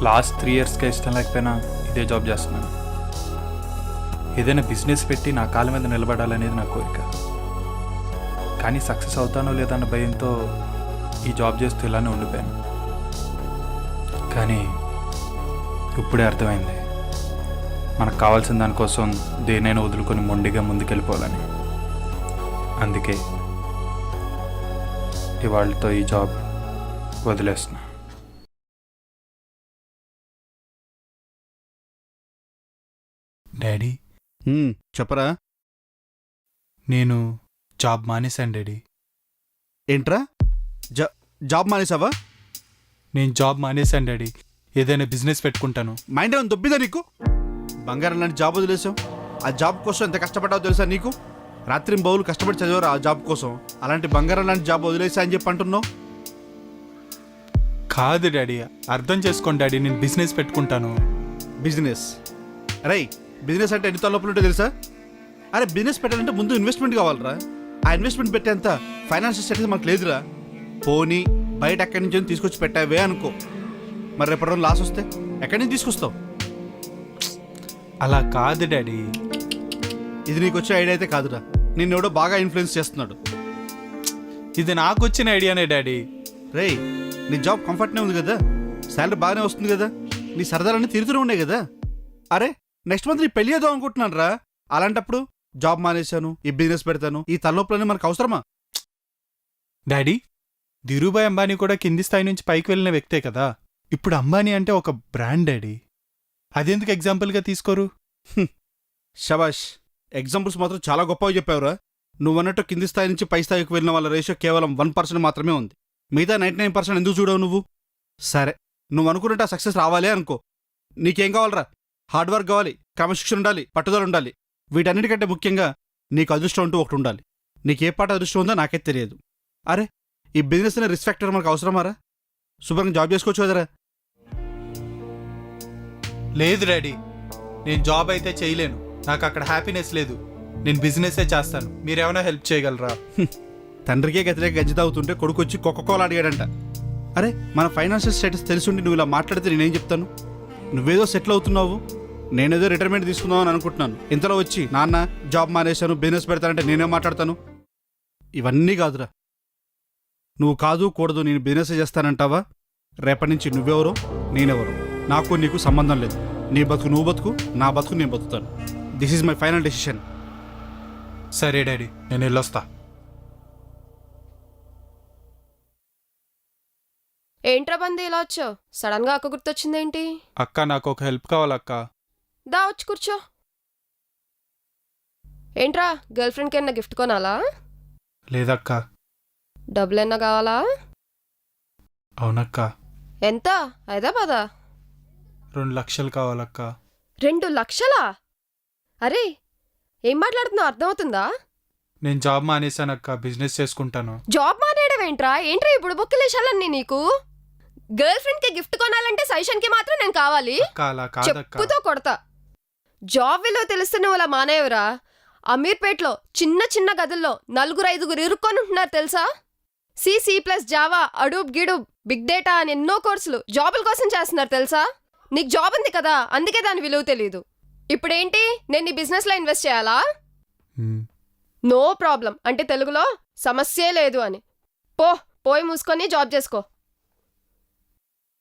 Last 3 ఇయర్స్గా ఇష్టం లేకపోయినా ఇదే జాబ్ చేస్తున్నాను. ఏదైనా బిజినెస్ పెట్టి నా కాళ్ళ మీద నిలబడాలనేది నా కోరిక. కానీ సక్సెస్ అవుతానో లేదన్న భయంతో ఈ జాబ్ చేస్తూ ఇలానే ఉండిపోయాను. కానీ ఇప్పుడే అర్థమైంది, మనకు కావాల్సిన దానికోసం దేనైనా వదులుకొని మొండిగా ముందుకెళ్ళిపోవాలని. అందుకే ఇవాళతో ఈ జాబ్ వదిలేస్తున్నా. డాడీ, చెప్పరా. నేను జాబ్ మానేశాను డాడీ. ఏంట్రా, జాబ్ మానేసావా? నేను జాబ్ మానేశాను డాడీ. ఏదైనా బిజినెస్ పెట్టుకుంటాను. మైండ్ ఏమైనా దొబ్బిందా నీకు? బంగారం లాంటి జాబ్ వదిలేసావు. ఆ జాబ్ కోసం ఎంత కష్టపడ్డావో తెలుసా నీకు? రాత్రి బౌలు కష్టపడి చదివారు ఆ జాబ్ కోసం. అలాంటి బంగారం లాంటి జాబ్ వదిలేసా అని చెప్పి అంటున్నావు. కాదు డాడీ, అర్థం చేసుకోండి డాడీ, నేను బిజినెస్ పెట్టుకుంటాను. బిజినెస్? అరే, బిజినెస్ అంటే ఎన్ని తలపులు ఉంటే తెలుసా? అరే, బిజినెస్ పెట్టాలంటే ముందు ఇన్వెస్ట్మెంట్ కావాలరా. ఆ ఇన్వెస్ట్మెంట్ పెట్టేంత ఫైనాన్షియల్ స్టేటస్ మనకు లేదురా. పోనీ బయట ఎక్కడి నుంచి తీసుకొచ్చి పెట్టావే అనుకో, మరి రేపటి రోజు లాస్ వస్తే ఎక్కడి నుంచి తీసుకొస్తావు? అలా కాదు డాడీ. ఇది నీకు వచ్చే ఐడియా అయితే కాదురా. నిన్ను ఎవడో బాగా ఇన్ఫ్లుయెన్స్ చేస్తున్నాడు. ఇది నాకు వచ్చిన ఐడియానే డాడీ. రేయ్, నీ జాబ్ కంఫర్ట్నే ఉంది కదా, శాలరీ బాగానే వస్తుంది కదా, నీ సరదాలన్నీ తిరుగుతూనే ఉన్నాయి కదా. అరే, నెక్స్ట్ మంత్ నీ పెళ్ళి చేద్దాం అనుకుంటున్నాను రా. అలాంటప్పుడు జాబ్ మానేశాను, ఈ బిజినెస్ పెడతాను, ఈ తలనొప్పులన్నీ మనకు అవసరమా? డాడీ, ధీరుభాయ్ అంబానీ కూడా కింది స్థాయి నుంచి పైకి వెళ్ళిన వ్యక్తే కదా. ఇప్పుడు అంబానీ అంటే ఒక బ్రాండ్ డాడీ. అదెందుకు ఎగ్జాంపుల్గా తీసుకోరు? శబాష్, ఎగ్జాంపుల్స్ మాత్రం చాలా గొప్పగా చెప్పావురా. నువ్వన్నట్టు కింది స్థాయి నుంచి పై స్థాయికి వెళ్ళిన వాళ్ళ రేషియో కేవలం 1% మాత్రమే ఉంది. మిగతా 99% ఎందుకు చూడవు నువ్వు? సరే, నువ్వు అనుకున్నట్టు ఆ సక్సెస్ రావాలి అనుకో. నీకేం కావాలరా? హార్డ్ వర్క్ కావాలి, క్రమశిక్షణ ఉండాలి, పట్టుదల ఉండాలి. వీటన్నిటికంటే ముఖ్యంగా నీకు అదృష్టం అంటూ ఒకటి ఉండాలి. నీకే పాట అదృష్టం ఉందో నాకే తెలియదు. అరే, ఈ బిజినెస్ అనే రిస్క్ ఫ్యాక్టర్ మనకు అవసరమారా? శుభ్రంగా జాబ్ చేసుకోవచ్చు కదరా. లేదు డాడీ, నేను జాబ్ అయితే చేయలేను. నాకు అక్కడ హ్యాపీనెస్ లేదు. నేను బిజినెసే చేస్తాను. మీరేమైనా హెల్ప్ చేయగలరా? తండ్రికే గతిరేక గజ్జి తాగుతుంటే కొడుకు వచ్చి కోకోకోలా అడిగాడంట. అరే, మన ఫైనాన్షియల్ స్టేటస్ తెలిసిండి నువ్వు ఇలా మాట్లాడితే నేనేం చెప్తాను? నువ్వేదో సెటిల్ అవుతున్నావు, నేనేదో రిటైర్మెంట్ తీసుకుందాం అని అనుకుంటున్నాను. ఇంతలో వచ్చి నాన్న జాబ్ మానేశాను, బిజినెస్ పెడతానంటే నేనేం మాట్లాడతాను? ఇవన్నీ కాదురా. నువ్వు కాదు కూడదు నేను బిజినెస్ చేస్తానంటావా? రేపటి నుంచి నువ్వెవరో నేనెవరో నాకు నీకు సంబంధం లేదు. నీ బతుకు నువ్వు బతుకు, నా బతుకు నేను బతుకుతాను. This is my final decision. సరే డాడీ, నేను వెళ్ళొస్తా. ఏంట్రా బంది ఇలా వచ్చావు? సడన్ గా అక్క గుర్తొచ్చిందేంటి? అక్క, నాకు ఒక హెల్ప్ కావాలక్క. దా వచ్చి కూర్చో. ఏంట్రా, గర్ల్ ఫ్రెండ్కి ఏమన్నా గిఫ్ట్ కొనాలా? లేదక్క. డబ్బులన్నా కావాలా? అవునక్క. ఎంత? 5-10? 2 లక్షలు కావాలక్క. 2 లక్షలా? అరే, ఏం మాట్లాడుతున్నావు అర్థమవుతుందా? నేను జాబ్ మానేశానక్క, బిజినెస్ చేసుకుంటాను. జాబ్ మానేయడమేంట్రా? ఏంట్రా ఇప్పుడు బొక్కిలేశాలన్నీ నీకు? గర్ల్ ఫ్రెండ్ కి గిఫ్ట్ కొనాలంటే సైషన్ కి మాత్రం నేను కావాలి? అలా కాదక్క. చెప్పుతో కొడతా. జాబ్ విలువ తెలిస్తే నువ్వు అలా మానేవరా? అమీర్పేట్లో చిన్న చిన్న గదుల్లో 4-5 ఇరుక్కొని ఉంటున్నారు తెలుసా? C++, జావా, అడూబ్ గిడూబ్, బిగ్ డేటా అని ఎన్నో కోర్సులు జాబుల కోసం చేస్తున్నారు తెలుసా? నీకు జాబ్ ఉంది కదా, అందుకే దాని విలువ తెలీదు. ఇప్పుడేంటి, నేను నీ బిజినెస్ లో ఇన్వెస్ట్ చేయాలా? నో ప్రాబ్లం అంటే తెలుగులో సమస్యే లేదు అని. పోయి మూసుకొని జాబ్ చేసుకో.